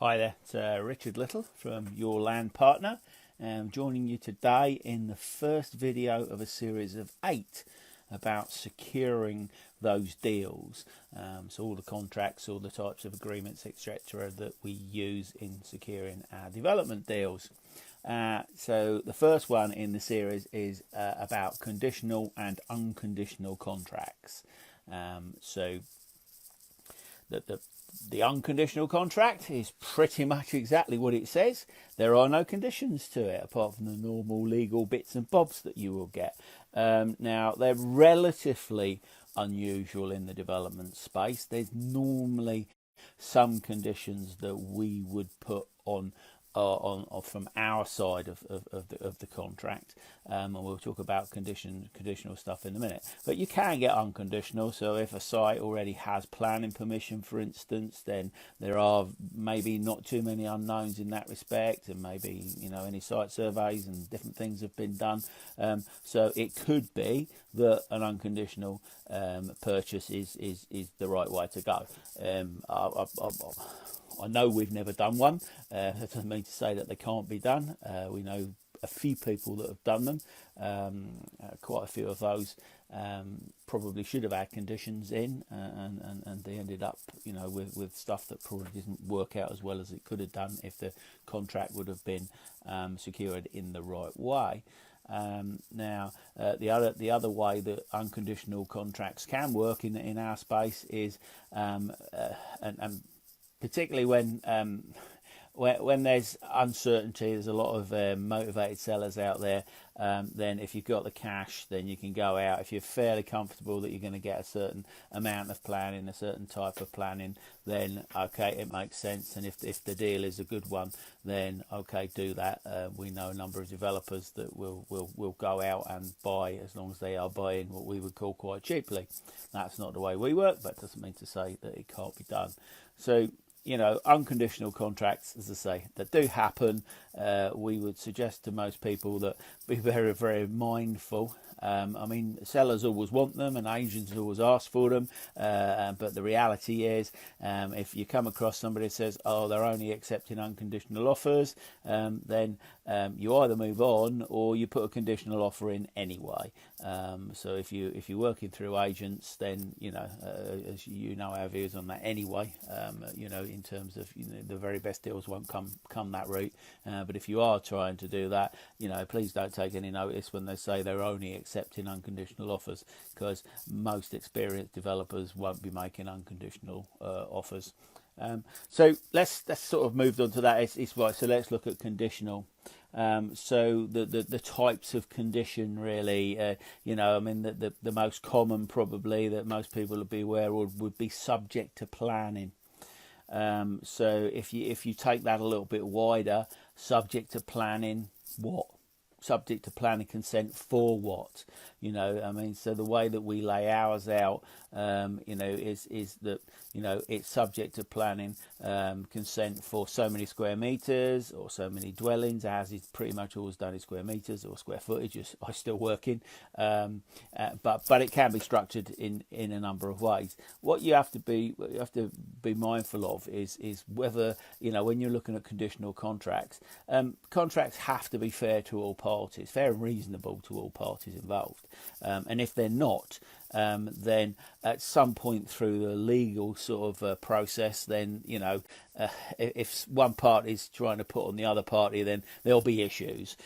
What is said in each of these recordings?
Hi there, it's Richard Little from Your Land Partner. I'm joining you today in the first video of a series of 8 about securing those deals. So all the contracts, all the types of agreements, etc. that we use in securing our development deals. So the first one in the series is about conditional and unconditional contracts. So the unconditional contract is pretty much exactly what it says. There are no conditions to it apart from the normal legal bits and bobs that you will get. Now, they're relatively unusual in the development space. There's normally some conditions that we would put on from our side of the contract, and we'll talk about conditional stuff in a minute. But you can get unconditional. So if a site already has planning permission, for instance, then there are maybe not too many unknowns in that respect, and maybe any site surveys and different things have been done. So it could be that an unconditional purchase is the right way to go. I know we've never done one. That doesn't mean to say that they can't be done. We know a few people that have done them. Quite a few of those probably should have had conditions in, and they ended up, with stuff that probably didn't work out as well as it could have done if the contract would have been secured in the right way. Now, the other way that unconditional contracts can work in our space is, and particularly when there's uncertainty, there's a lot of motivated sellers out there. Then if you've got the cash, then you can go out. If you're fairly comfortable that you're going to get a certain amount of planning, a certain type of planning, then okay, it makes sense. And if the deal is a good one, then okay, do that. We know a number of developers that will go out and buy, as long as they are buying what we would call quite cheaply. That's not the way we work, but doesn't mean to say that it can't be done. So unconditional contracts, as I say, that do happen. We would suggest to most people that be very, very mindful. Sellers always want them and agents always ask for them. But the reality is, if you come across somebody that says, oh, they're only accepting unconditional offers, then you either move on or you put a conditional offer in anyway. So if you're working through agents, then as our views on that anyway. In terms of the very best deals won't come that route. But if you are trying to do that, please don't take any notice when they say they're only accepting unconditional offers, because most experienced developers won't be making unconditional offers. So let's sort of move on to that. It's right. So let's look at conditional. So the types of condition, really, the most common probably that most people would be aware of would be subject to planning. So if you take that a little bit wider, subject to planning, what? Subject to planning consent for what? So the way that we lay ours out, is that, it's subject to planning consent for so many square meters or so many dwellings. Ours is pretty much always done in square meters or square footage. I still work in, but it can be structured in a number of ways. What you have to be mindful of is whether, when you're looking at conditional contracts, contracts have to be fair to all parties, fair and reasonable to all parties involved. And if they're not, then at some point through the legal sort of process, then if one party is trying to put on the other party, then there'll be issues.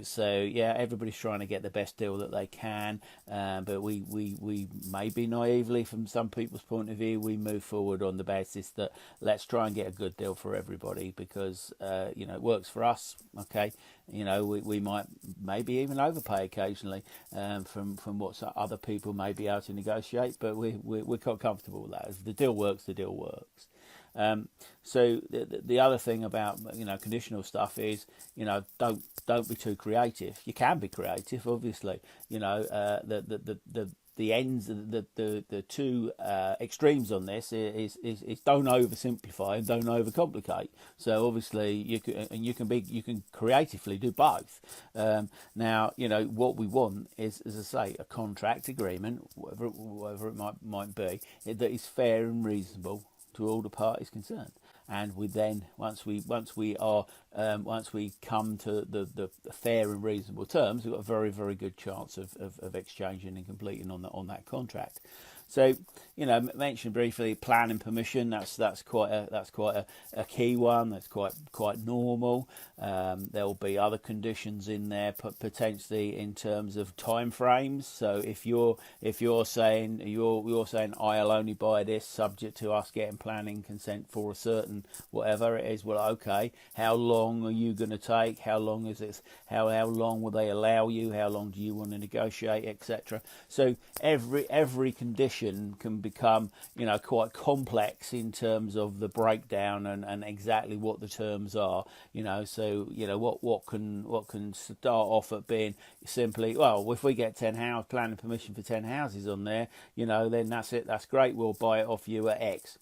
So yeah, everybody's trying to get the best deal that they can, but we maybe naively, from some people's point of view, we move forward on the basis that let's try and get a good deal for everybody, because it works for us. Okay, we might maybe even overpay occasionally from what other people may be able to negotiate, but we're quite comfortable with that. If the deal works, the deal works. So the other thing about conditional stuff is don't be too creative. You can be creative, obviously. The ends, the two extremes on this is don't oversimplify and don't overcomplicate. So obviously you can creatively do both. Now what we want is, as I say, a contract agreement, whatever it might be, that is fair and reasonable to all the parties concerned. and we then once we come to the fair and reasonable terms, we've got a very, very good chance of exchanging and completing on that contract. So, mentioned briefly planning permission. That's quite a key one. That's quite normal. There will be other conditions in there, potentially in terms of time frames. So if you're saying I'll only buy this subject to us getting planning consent for a certain whatever it is, well, okay, how long are you going to take? How long is it? How long will they allow you? How long do you want to negotiate, etc. So every condition can become quite complex in terms of the breakdown and exactly what the terms are. So what can start off at being simply, well, if we get 10 house planning permission for 10 houses on there, then that's it, that's great, we'll buy it off you at X.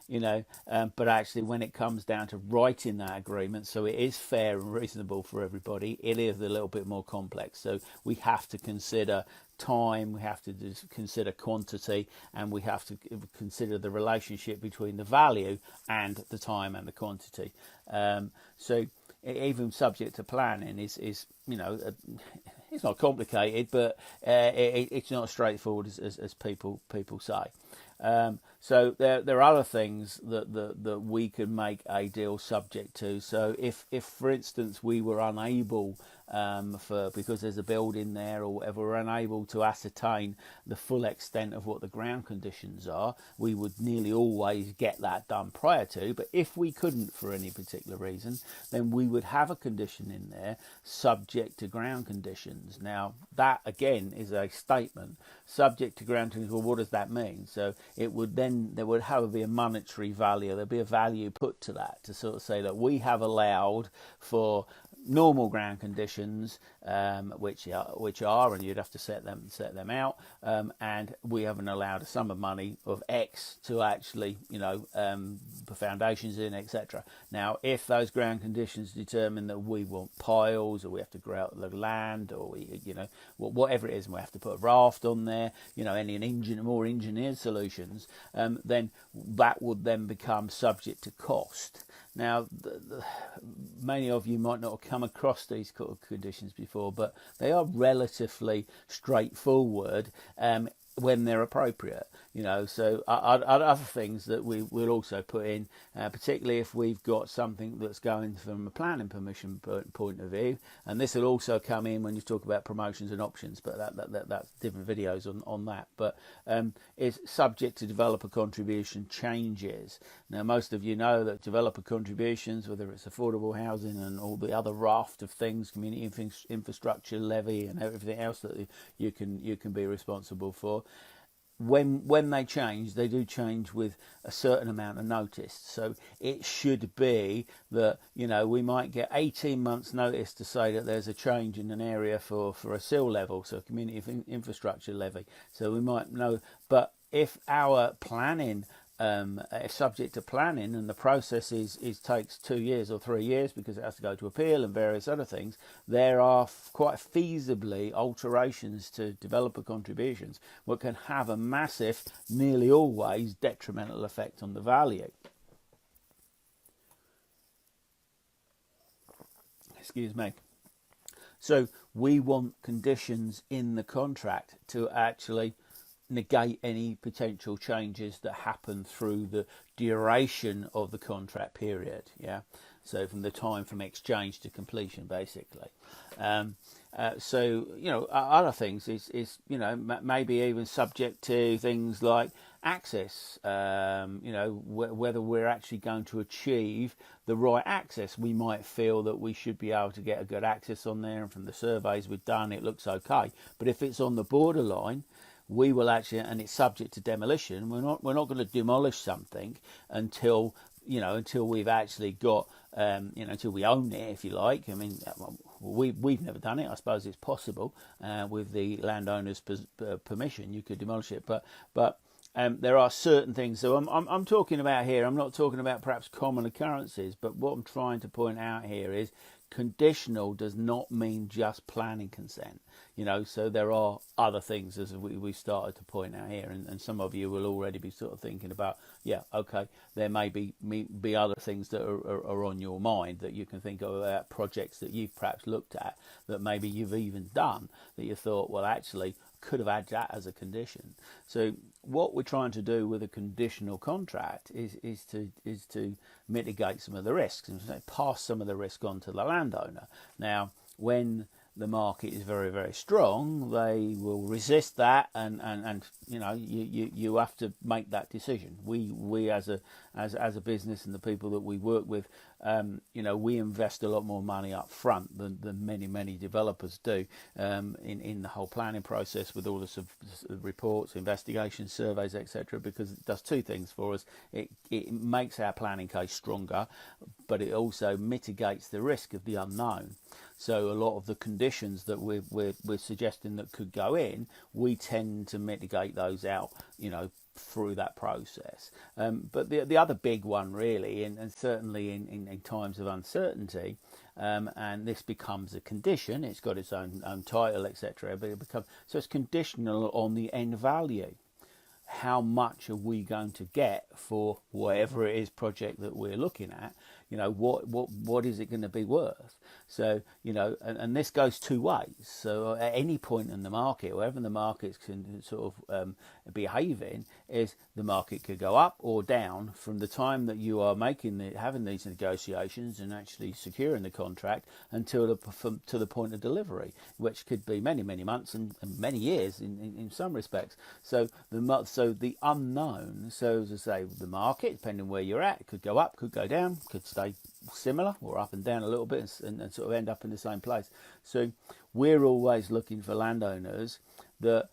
But actually when it comes down to writing that agreement, so it is fair and reasonable for everybody, it is a little bit more complex. So we have to consider time, we have to consider quantity, and we have to consider the relationship between the value and the time and the quantity. So even subject to planning is it's not complicated, but it's not as straightforward as people say. So there are other things that we could make a deal subject to. So if for instance we were unable because there's a building there or whatever, we're unable to ascertain the full extent of what the ground conditions are, we would nearly always get that done prior to. But if we couldn't for any particular reason, then we would have a condition in there subject to ground conditions. Now that again is a statement, subject to ground conditions. Well, what does that mean? So there would be a monetary value, there'd be a value put to that to sort of say that we have allowed for normal ground conditions, which are, and you'd have to set them out, and we haven't allowed a sum of money of X to actually, put foundations in, etc. Now, if those ground conditions determine that we want piles, or we have to grow out the land, or whatever it is, and we have to put a raft on there, more engineered solutions, then that would then become subject to cost. Now, many of you might not have come across these conditions before, but they are relatively straightforward when they're appropriate. So other things that we will also put in, particularly if we've got something that's going from a planning permission point of view, and this will also come in when you talk about promotions and options, but that's different videos on that. But it's subject to developer contribution changes. Now, most of you know that developer contributions, whether it's affordable housing and all the other raft of things, community infrastructure levy and everything else that you can be responsible for, when they change, they do change with a certain amount of notice. So it should be that, we might get 18 months notice to say that there's a change in an area for a SIL level, so community infrastructure levy. So we might know, but if our planning if subject to planning and the process takes 2 years or 3 years because it has to go to appeal and various other things, there are quite feasibly alterations to developer contributions what can have a massive, nearly always detrimental effect on the value. Excuse me. So we want conditions in the contract to actually negate any potential changes that happen through the duration of the contract period. So from the time from exchange to completion, basically. So other things is maybe even subject to things like access. Whether we're actually going to achieve the right access. We might feel that we should be able to get a good access on there, and from the surveys we've done, it looks okay. But if it's on the borderline, we will actually, and it's subject to demolition. We're not going to demolish something until we've actually got until we own it, if you like. I mean, we've never done it. I suppose it's possible with the landowner's permission. You could demolish it, but there are certain things. So I'm talking about here. I'm not talking about perhaps common occurrences, but what I'm trying to point out here is conditional does not mean just planning consent. So there are other things, as we started to point out here, and some of you will already be sort of thinking about, yeah, okay, there may be other things that are on your mind that you can think of, about projects that you've perhaps looked at, that maybe you've even done, that you thought, well, actually could have had that as a condition. So what we're trying to do with a conditional contract is to mitigate some of the risks and pass some of the risk on to the landowner. Now, when the market is very, very strong, they will resist that, and you have to make that decision. We as a business, and the people that we work with, we invest a lot more money up front than many developers do in the whole planning process, with all the reports, investigations, surveys, etc. Because it does two things for us. It makes our planning case stronger, but it also mitigates the risk of the unknown. So a lot of the conditions that we're suggesting that could go in, we tend to mitigate those out, through that process. But the other big one, really, and certainly in times of uncertainty, and this becomes a condition. It's got its own title, etc. But it's conditional on the end value. How much are we going to get for whatever it is project that we're looking at? What is it going to be worth? So, and this goes two ways. So at any point in the market, wherever the markets can sort of behaving, is the market could go up or down from the time that you are having these negotiations and actually securing the contract until to the point of delivery, which could be many months and many years in some respects. So the unknown. So as I say, the market, depending on where you're at, could go up, could go down, could stay similar or up and down a little bit, and sort of end up in the same place. So we're always looking for landowners that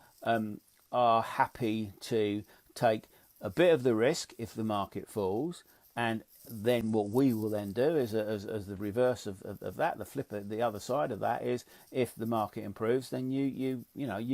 are happy to take a bit of the risk if the market falls, and then what we will then do is as the reverse of that, the flip, the other side of that is, if the market improves, then you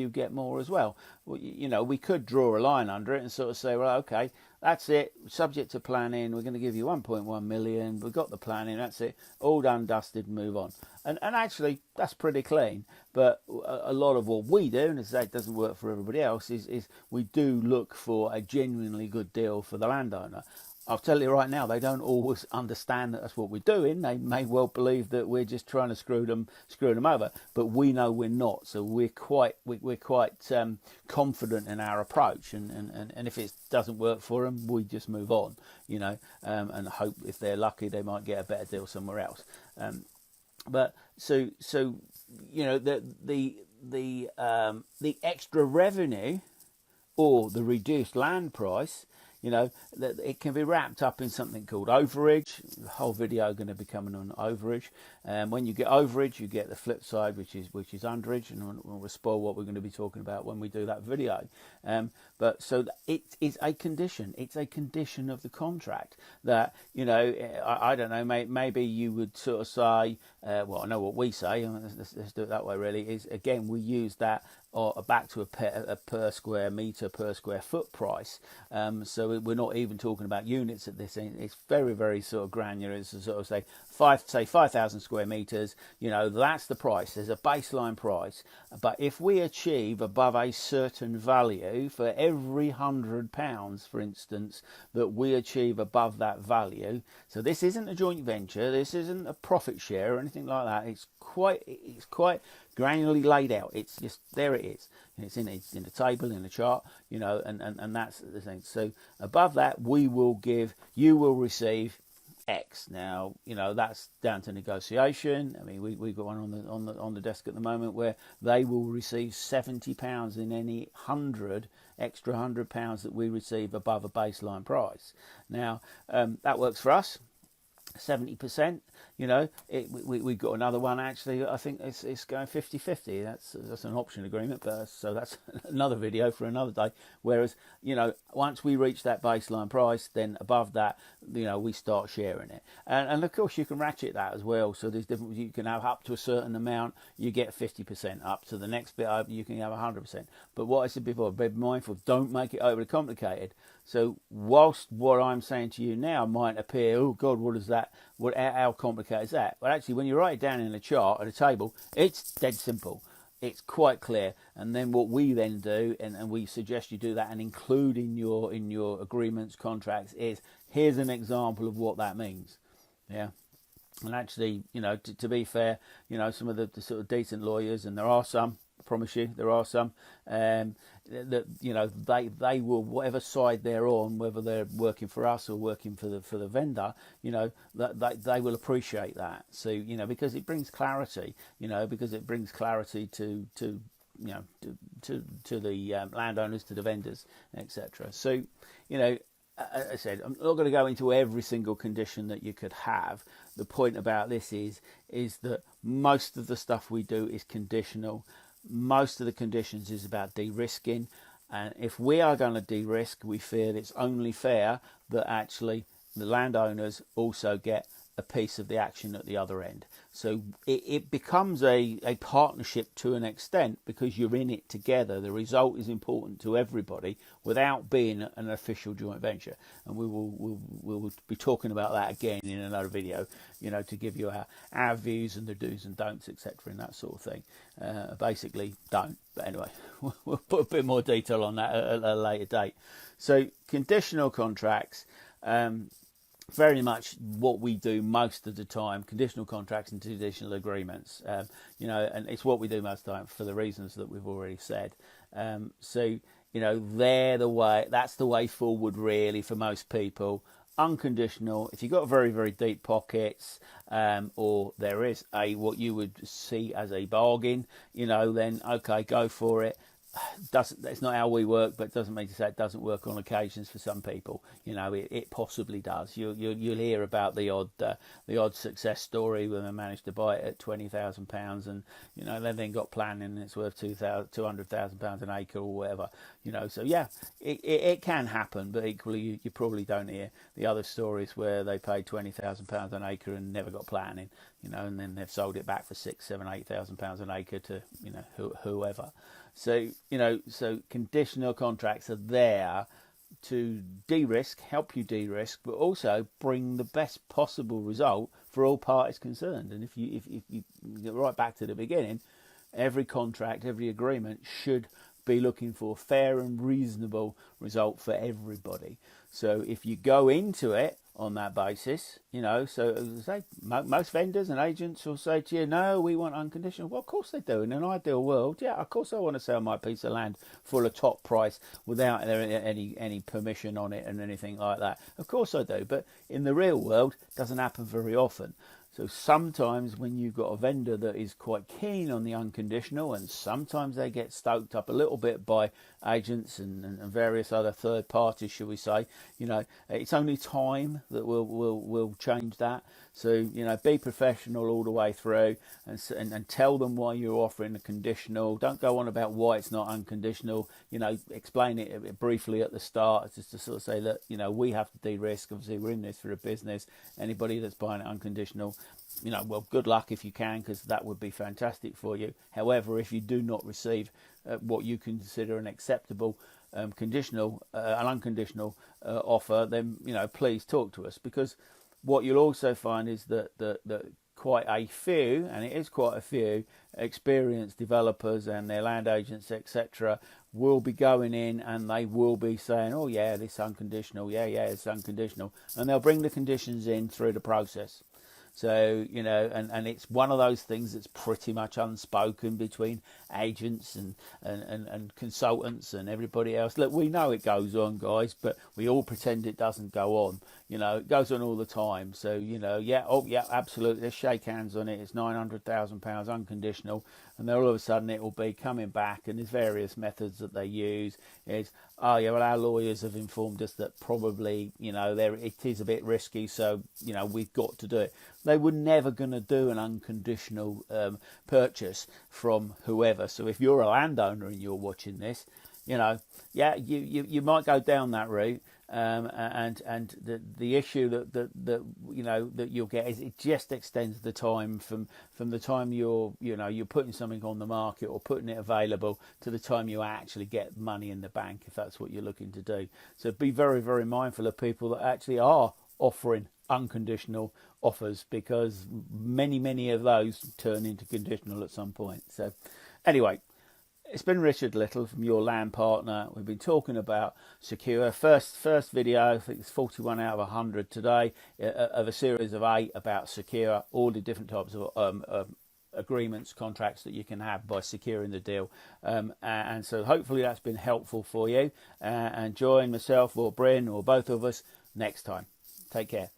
get more as well. We could draw a line under it and sort of say, well, okay, that's it, subject to planning, we're going to give you 1.1 million, we've got the planning, that's it, all done, dusted, move on. And actually, that's pretty clean. But a lot of what we do, and as I say, it doesn't work for everybody else, is we do look for a genuinely good deal for the landowner. I'll tell you right now, they don't always understand that that's what we're doing. They may well believe that we're just trying to screw them over, but we know we're not. So we're quite confident in our approach, and if it doesn't work for them, we just move on, and hope if they're lucky they might get a better deal somewhere else. But so the extra revenue or the reduced land price, that it can be wrapped up in something called overage. The whole video going to be coming on overage. When you get overage, you get the flip side, which is underage, and we'll spoil what we're going to be talking about when we do that video. But so it is a condition. It's a condition of the contract that I don't know. Maybe you would sort of say, well, I know what we say. Let's do it that way. Really, is again we use that or back to a per square metre, per square foot price. So we're not even talking about units at this end. It's very, very sort of granular. It's to sort of say 5,000 square metres, that's the price. There's a baseline price. But if we achieve above a certain value, for every £100, for instance, that we achieve above that value, so this isn't a joint venture, this isn't a profit share or anything like that. It's quite granularly laid out. It's just, there it is. It's in the table, in the chart, and that's the thing. So above that, you will receive X. Now, that's down to negotiation. I mean, we've got one on the desk at the moment where they will receive £70 in any extra £100 that we receive above a baseline price. Now, that works for us. 70%, we've got another one actually. I think it's going 50-50. That's an option agreement, but so that's another video for another day. Whereas once we reach that baseline price, then above that, we start sharing it, and of course you can ratchet that as well. So there's different. You can have up to a certain amount, you get 50%. Up to the next bit, you can have 100%. But what I said before, be mindful, don't make it overly complicated. So whilst what I'm saying to you now might appear, oh God, what is that? How complicated is that? But actually, when you write it down in a chart at a table, it's dead simple. It's quite clear. And then what we then do, and we suggest you do that and include in your agreements, contracts, is here's an example of what that means. Yeah. And actually, to be fair, some of the sort of decent lawyers, and there are some, I promise you, there are some, that they will, whatever side they're on, whether they're working for us or working for the vendor, that they will appreciate that. So because it brings clarity, because it brings clarity to the landowners, to the vendors, etc. So as I said, I'm not going to go into every single condition that you could have. The point about this is that most of the stuff we do is conditional. Most of the conditions is about de-risking. And if we are going to de-risk, we feel it's only fair that actually the landowners also get a piece of the action at the other end. So it becomes a partnership to an extent because you're in it together. The result is important to everybody without being an official joint venture. And we'll be talking about that again in another video, to give you our views and the do's and don'ts, etc., and that sort of thing. Basically, don't. But anyway, we'll put a bit more detail on that at a later date. So conditional contracts, very much what we do most of the time, conditional contracts and conditional agreements, and it's what we do most of the time for the reasons that we've already said. So they're the way, that's the way forward really for most people. Unconditional, if you've got very, very deep pockets, or there is what you would see as a bargain, then okay, go for it. That's not how we work, but it doesn't mean to say it doesn't work on occasions for some people. It possibly does. You'll hear about the odd success story when they managed to buy it at £20,000, and they then got planning and it's worth £200,000 an acre or whatever. So yeah, it can happen, but equally you probably don't hear the other stories where they paid £20,000 an acre and never got planning. And then they've sold it back for £6,000, £7,000, £8,000 an acre to whoever. So so conditional contracts are there to de-risk, help you de-risk, but also bring the best possible result for all parties concerned. And if you get right back to the beginning, every contract, every agreement should be looking for fair and reasonable result for everybody. So if you go into it on that basis, so as I say, most vendors and agents will say to you, no, we want unconditional. Well, of course they do. In an ideal world, yeah, of course I want to sell my piece of land for a top price without any permission on it and anything like that. Of course I do. But in the real world, it doesn't happen very often. So sometimes when you've got a vendor that is quite keen on the unconditional, and sometimes they get stoked up a little bit by agents and various other third parties, shall we say, it's only time that will change that. So, be professional all the way through and tell them why you're offering a conditional. Don't go on about why it's not unconditional. Explain it briefly at the start, just to sort of say that, we have to de-risk. Obviously, we're in this for a business. Anybody that's buying it unconditional, well, good luck if you can, because that would be fantastic for you. However, if you do not receive what you consider an acceptable an unconditional offer, then please talk to us, because what you'll also find is that quite a few, and it is quite a few, experienced developers and their land agents, etc., will be going in and they will be saying, oh yeah, this unconditional, yeah, it's unconditional, and they'll bring the conditions in through the process. So, and it's one of those things that's pretty much unspoken between agents and consultants and everybody else. Look, we know it goes on, guys, but we all pretend it doesn't go on. It goes on all the time. So, yeah, absolutely. Let's shake hands on it. It's £900,000 unconditional. And then all of a sudden it will be coming back, and there's various methods that they use. Is, oh yeah, well, our lawyers have informed us that probably, it is a bit risky, so, we've got to do it. They were never going to do an unconditional purchase from whoever. So if you're a landowner and you're watching this, you might go down that route, and the issue that you know that you'll get is it just extends the time from the time you're putting something on the market or putting it available to the time you actually get money in the bank, if that's what you're looking to do. So be very, very mindful of people that actually are offering unconditional offers, because many of those turn into conditional at some point. So anyway, it's been Richard Little from Your Land Partner. We've been talking about Secure. First video, I think it's 41 out of 100 today, of a series of 8 about Secure, all the different types of agreements, contracts that you can have by securing the deal. And so hopefully that's been helpful for you. And join myself or Bryn or both of us next time. Take care.